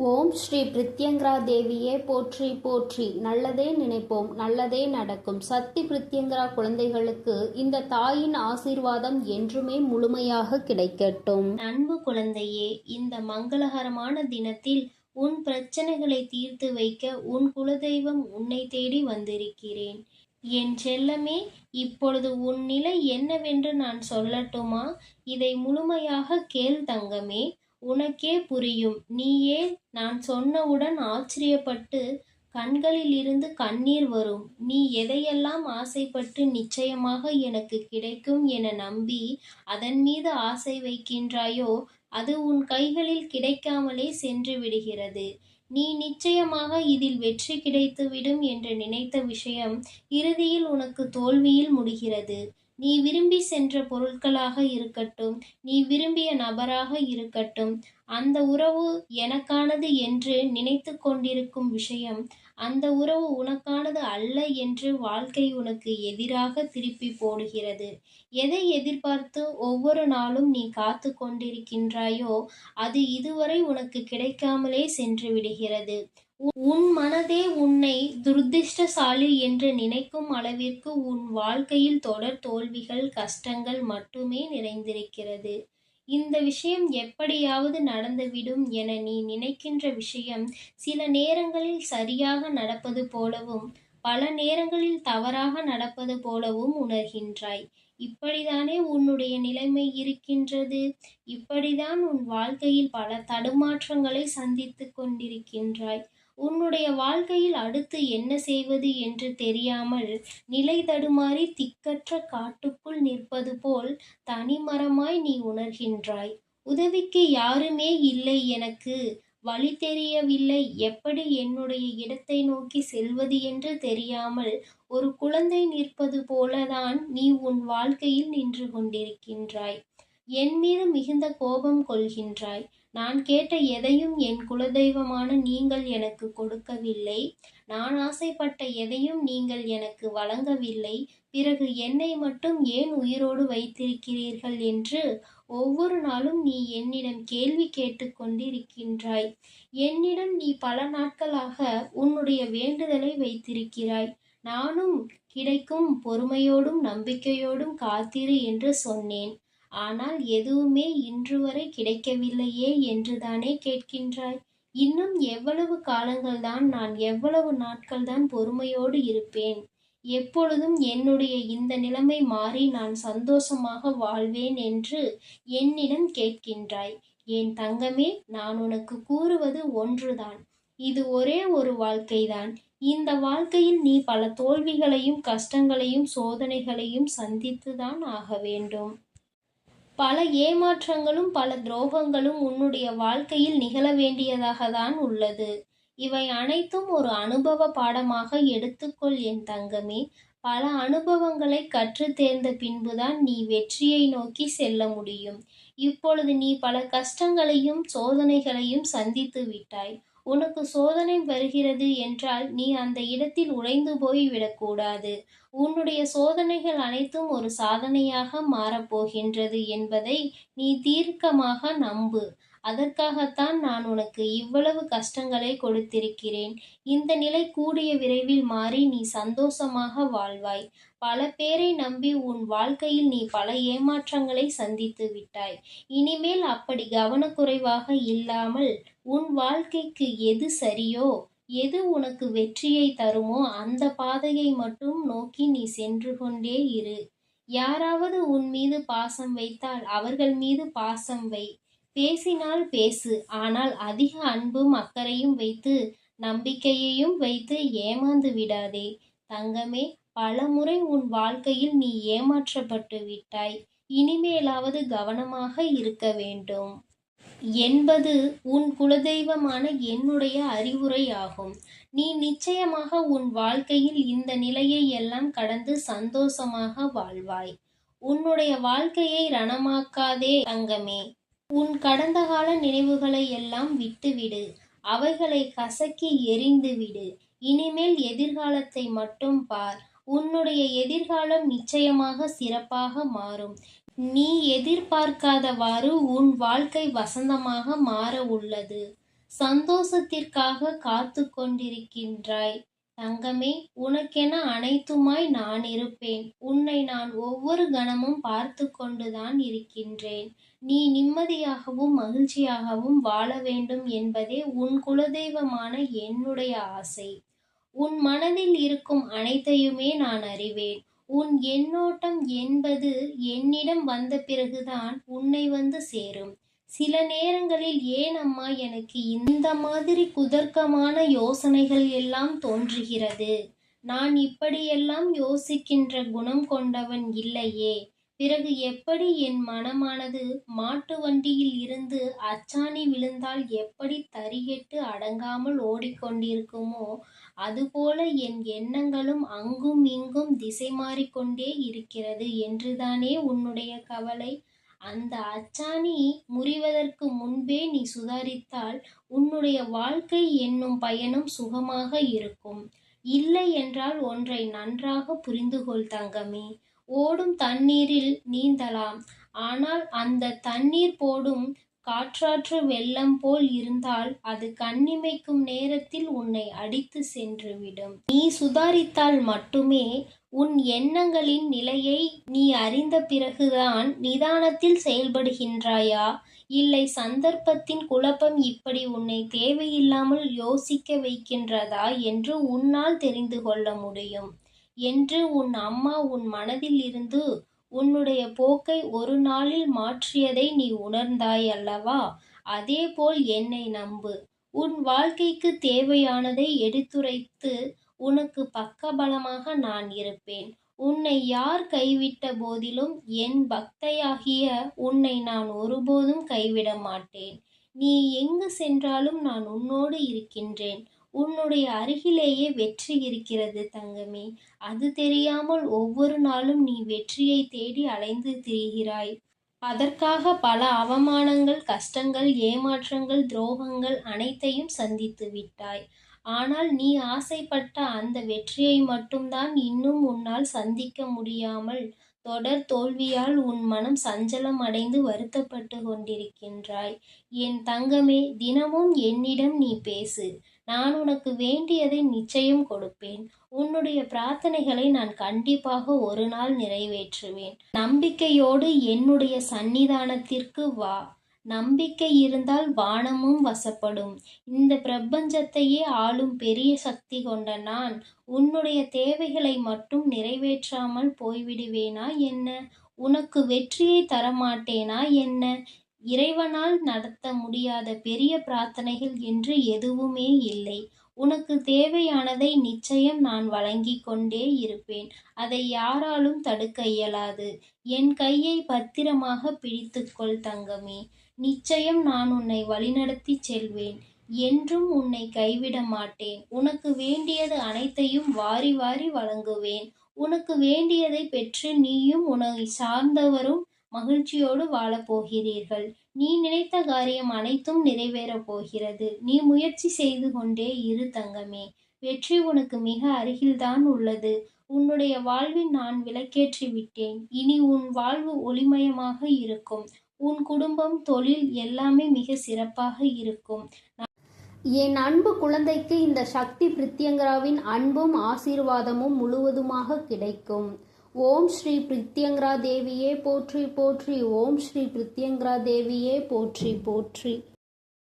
ஓம் ஸ்ரீ பிரித்யங்கரா தேவியே போற்றி போற்றி. நல்லதே நினைப்போம், நல்லதே நடக்கும். சக்தி பிரித்யங்கரா குழந்தைகளுக்கு இந்த தாயின் ஆசீர்வாதம் என்றுமே முழுமையாக கிடைக்கட்டும். அன்பு குழந்தையே, இந்த மங்களகரமான தினத்தில் உன் பிரச்சனைகளை தீர்த்து வைக்க உன் குலதெய்வம் உன்னை தேடி வந்திருக்கிறேன். என் செல்லமே, இப்பொழுது உன் நிலை என்னவென்று நான் சொல்லட்டுமா? இதை முழுமையாக கேள் தங்கமே, உனக்கே புரியும். நீயே நான் சொன்னவுடன் ஆச்சரியப்பட்டு கண்களில் இருந்து கண்ணீர் வரும். நீ எதையெல்லாம் ஆசைப்பட்டு நிச்சயமாக எனக்கு கிடைக்கும் என நம்பி அதன் மீது ஆசை வைக்கின்றாயோ, அது உன் கைகளில் கிடைக்காமலே சென்று விடுகிறது. நீ நிச்சயமாக இதில் வெற்றி கிடைத்துவிடும் என்று நினைத்த விஷயம் இறுதியில் உனக்கு தோல்வியில் முடிகிறது. நீ விரும்பி சென்ற பொருட்களாக இருக்கட்டும், நீ விரும்பிய நபராக இருக்கட்டும், அந்த உறவு எனக்கானது என்று நினைத்து கொண்டிருக்கும் விஷயம் அந்த உறவு உனக்கானது அல்ல என்று வாழ்க்கை உனக்கு எதிராக திருப்பி போடுகிறது. எதை எதிர்பார்த்து ஒவ்வொரு நாளும் நீ காத்து கொண்டிருக்கின்றாயோ அது இதுவரை உனக்கு கிடைக்காமலே சென்று விடுகிறது. உன் மனதே உன்னை துரதிர்ஷ்டசாலி என்று நினைக்கும் அளவிற்கு உன் வாழ்க்கையில் தொடர் தோல்விகள், கஷ்டங்கள் மட்டுமே நிறைந்திருக்கிறது. இந்த விஷயம் எப்படியாவது நடந்துவிடும் என நீ நினைக்கின்ற விஷயம் சில நேரங்களில் சரியாக நடப்பது போலவும் பல நேரங்களில் தவறாக நடப்பது போலவும் உணர்கின்றாய். இப்படித்தானே உன்னுடைய நிலைமை இருக்கின்றது. இப்படிதான் உன் வாழ்க்கையில் பல தடுமாற்றங்களை சந்தித்து கொண்டிருக்கின்றாய். உன்னுடைய வாழ்க்கையில் அடுத்து என்ன செய்வது என்று தெரியாமல் நிலை தடுமாறி திக்கற்ற காட்டுக்குள் நிற்பது போல் தனிமரமாய் நீ உணர்கின்றாய். உதவிக்கு யாருமே இல்லை, எனக்கு வழி தெரியவில்லை, எப்படி என்னுடைய இடத்தை நோக்கி செல்வது என்று தெரியாமல் ஒரு குழந்தை நிற்பது போலதான் நீ உன் வாழ்க்கையில் நின்று கொண்டிருக்கின்றாய். என் மீது மிகுந்த கோபம் கொள்கின்றாய். நான் கேட்ட எதையும் என் குலதெய்வமான நீங்கள் எனக்கு கொடுக்கவில்லை. நான் ஆசைப்பட்ட எதையும் நீங்கள் எனக்கு வழங்கவில்லை. பிறகு என்னை மட்டும் ஏன் உயிரோடு வைத்திருக்கிறீர்கள் என்று ஒவ்வொரு நாளும் நீ என்னிடம் கேள்வி கேட்டுக்கொண்டிருக்கின்றாய். என்னிடம் நீ பல நாட்களாக உன்னுடைய வேண்டுதலை வைத்திருக்கிறாய். நானும் கிடைக்கும் பொறுமையோடும் நம்பிக்கையோடும் காத்திரு என்று சொன்னேன். ஆனால் எதுவுமே இன்று வரை கிடைக்கவில்லையே என்றுதானே கேட்கின்றாய். இன்னும் எவ்வளவு காலங்கள்தான், நான் எவ்வளவு நாட்கள்தான் பொறுமையோடு இருப்பேன்? எப்பொழுதும் என்னுடைய இந்த நிலைமை மாறி நான் சந்தோஷமாக வாழ்வேன் என்று என்னிடம் கேட்கின்றாய். என் தங்கமே, நான் உனக்கு கூறுவது ஒன்றுதான். இது ஒரே ஒரு வாழ்க்கைதான். இந்த வாழ்க்கையில் நீ பல தோல்விகளையும் கஷ்டங்களையும் சோதனைகளையும் சந்தித்துதான் ஆக வேண்டும். பல ஏமாற்றங்களும் பல துரோகங்களும் உன்னுடைய வாழ்க்கையில் நிகழ வேண்டியதாக தான் உள்ளது. இவை அனைத்தும் ஒரு அனுபவ பாடமாக எடுத்துக்கொள் என் தங்கமே. பல அனுபவங்களை கற்று தேர்ந்த பின்புதான் நீ வெற்றியை நோக்கி செல்ல முடியும். இப்பொழுது நீ பல கஷ்டங்களையும் சோதனைகளையும் சந்தித்து விட்டாய். உனக்கு சோதனை வருகிறது என்றால் நீ அந்த இடத்தில் உடைந்து போய் விடக்கூடாது. உன்னுடைய சோதனைகள் அனைத்தும் ஒரு சாதனையாக மாறப்போகின்றது என்பதை நீ தீர்க்கமாக நம்பு. அதற்காகத்தான் நான் உனக்கு இவ்வளவு கஷ்டங்களை கொடுத்திருக்கிறேன். இந்த நிலை கூடிய விரைவில் மாறி நீ சந்தோஷமாக வாழ்வாய். பல பேரை நம்பி உன் வாழ்க்கையில் நீ பல ஏமாற்றங்களை சந்தித்து விட்டாய். இனிமேல் அப்படி கவனக்குறைவாக இல்லாமல் உன் வாழ்க்கைக்கு எது சரியோ, எது உனக்கு வெற்றியை தருமோ அந்த பாதையை மட்டும் நோக்கி நீ சென்று கொண்டே இரு. யாராவது உன் மீது பாசம் வைத்தால் அவர்கள் மீது பாசம் வை. பேசினால் பேசு, ஆனால் அதிக அன்பும் அக்கறையும் வைத்து நம்பிக்கையையும் வைத்து ஏமாந்து விடாதே. தங்கமே, பல முறை உன் வாழ்க்கையில் நீ ஏமாற்றப்பட்டு விட்டாய். இனிமேலாவது கவனமாக இருக்க வேண்டும் என்பது உன் குலதெய்வமான என்னுடைய அறிவுரை ஆகும். நீ நிச்சயமாக உன் வாழ்க்கையில் இந்த நிலையை எல்லாம் கடந்து சந்தோஷமாக வாழ்வாய். உன்னுடைய வாழ்க்கையை ரணமாக்காதே தங்கமே. உன் கடந்த கால நினைவுகளை எல்லாம் விட்டுவிடு. அவைகளை கசக்கி எறிந்துவிடு. இனிமேல் எதிர்காலத்தை மட்டும் பார். உன்னுடைய எதிர்காலம் நிச்சயமாக சிறப்பாக மாறும். நீ எதிர்பார்க்காதவாறு உன் வாழ்க்கை வசந்தமாக மாற உள்ளது. சந்தோஷத்திற்காக காத்து கொண்டிருக்கின்றாய். தங்கமே, உனக்கென அனைத்துமாய் நான் இருப்பேன். உன்னை நான் ஒவ்வொரு கணமும் பார்த்து கொண்டுதான் இருக்கின்றேன். நீ நிம்மதியாகவும் மகிழ்ச்சியாகவும் வாழ வேண்டும் என்பதே உன் குலதெய்வமான என்னுடைய ஆசை. உன் மனதில் இருக்கும் அனைத்தையுமே நான் அறிவேன். உன் எண்ணோட்டம் என்பது என்னிடம் வந்த பிறகுதான் உன்னை வந்து சேரும். சில நேரங்களில் ஏன் அம்மா எனக்கு இந்த மாதிரி குதர்க்கமான யோசனைகள் எல்லாம் தோன்றுகிறது? நான் இப்படியெல்லாம் யோசிக்கின்ற குணம் கொண்டவன் இல்லையே. பிறகு எப்படி என் மனமானது மாட்டு வண்டியில் இருந்து அச்சாணி விழுந்தால் எப்படி தறிகெட்டு அடங்காமல் ஓடிக்கொண்டிருக்குமோ, அதுபோல என் எண்ணங்களும் அங்கும் இங்கும் திசை மாறிக்கொண்டே இருக்கிறது என்றுதானே உன்னுடைய கவலை? அந்த அச்சாணி முறிவதற்கு முன்பே நீ சுதாரித்தால் உன்னுடைய வாழ்க்கை என்னும் பயணம் சுகமாக இருக்கும். இல்லை என்றால் ஒன்றை நன்றாக புரிந்து கொள் தங்கமே. ஓடும் தண்ணீரில் நீந்தலாம். ஆனால் அந்த தண்ணீர் போடும் காற்றாற்று வெள்ளம் போல் இருந்தால் அது கண்ணிமைக்கும் நேரத்தில் உன்னை அடித்து சென்றுவிடும். நீ சுதாரித்தால் மட்டுமே உன் எண்ணங்களின் நிலையை நீ அறிந்த பிறகுதான் நிதானத்தில் செயல்படுகின்றாயா, இல்லை சந்தர்ப்பத்தின் குழப்பம் இப்படி உன்னை தேவையில்லாமல் யோசிக்க வைக்கின்றதா என்று உன்னால் தெரிந்து கொள்ள முடியும் என்று உன் அம்மா உன் மனதில் இருந்து உன்னுடைய போக்கை ஒரு நாளில் மாற்றியதை நீ உணர்ந்தாய் அல்லவா? அதேபோல் என்னை நம்பு. உன் வாழ்க்கைக்கு தேவையானதை எடுத்துரைத்து உனக்கு பக்கபலமாக நான் இருப்பேன். உன்னை யார் கைவிட்ட போதிலும் என் பக்தையாகிய உன்னை நான் ஒருபோதும் கைவிட மாட்டேன். நீ எங்கு சென்றாலும் நான் உன்னோடு இருக்கின்றேன். உன்னுடைய அருகிலேயே வெற்றி இருக்கிறது தங்கமே. அது தெரியாமல் ஒவ்வொரு நாளும் நீ வெற்றியை தேடி அலைந்து திரிகிறாய். அதற்காக பல அவமானங்கள், கஷ்டங்கள், ஏமாற்றங்கள், துரோகங்கள் அனைத்தையும் சந்தித்து விட்டாய். ஆனால் நீ ஆசைப்பட்ட அந்த வெற்றியை மட்டும்தான் இன்னும் உன்னால் சந்திக்க முடியாமல் தொடர் தோல்வியால் உன் மனம் சஞ்சலம் அடைந்து வருத்தப்பட்டு கொண்டிருக்கின்றாய். என் தங்கமே, தினமும் என்னிடம் நீ பேசு. நான் உனக்கு வேண்டியதை நிச்சயம் கொடுப்பேன். உன்னுடைய பிரார்த்தனைகளை நான் கண்டிப்பாக ஒரு நாள் நிறைவேற்றுவேன். நம்பிக்கையோடு என்னுடைய சன்னிதானத்திற்கு வா. நம்பிக்கை இருந்தால் வானமும் வசப்படும். இந்த பிரபஞ்சத்தையே ஆளும் பெரிய சக்தி கொண்ட நான் உன்னுடைய தேவைகளை மட்டும் நிறைவேற்றாமல் போய்விடுவேனா என்ன? உனக்கு வெற்றியை தரமாட்டேனா என்ன? இறைவனால் நடத்த முடியாத பெரிய பிரார்த்தனைகள் என்று எதுவுமே இல்லை. உனக்கு தேவையானதை நிச்சயம் நான் வழங்கிக் கொண்டே இருப்பேன். அதை யாராலும் தடுக்க இயலாது. என் கையை பத்திரமாக பிடித்துக்கொள் தங்கமே. நிச்சயம் நான் உன்னை வழிநடத்தி செல்வேன். என்றும் உன்னை கைவிட மாட்டேன். உனக்கு வேண்டியது அனைத்தையும் வாரி வாரி வழங்குவேன். உனக்கு வேண்டியதை பெற்று நீயும் உன்னை சார்ந்தவரும் மகிழ்ச்சியோடு வாழப்போகிறீர்கள். நீ நினைத்த காரியம் அனைத்தும் நிறைவேறப் போகிறது. நீ முயற்சி செய்து கொண்டே இரு தங்கமே. வெற்றி உனக்கு மிக அருகில்தான் உள்ளது. உன்னுடைய வாழ்வில் நான் விளக்கேற்றி விட்டேன். இனி உன் வாழ்வு ஒளிமயமாக இருக்கும். உன் குடும்பம், தொழில் எல்லாமே மிக சிறப்பாக இருக்கும். என் அன்பு குழந்தைக்கு இந்த சக்தி பிரித்யங்கராவின் அன்பும் ஆசீர்வாதமும் முழுவதுமாக கிடைக்கும். ஓம் ஸ்ரீ பிரித்யங்கரா தேவியே போற்றி போற்றி. ஓம் ஸ்ரீ பிரித்யங்கரா தேவியே போற்றி போற்றி.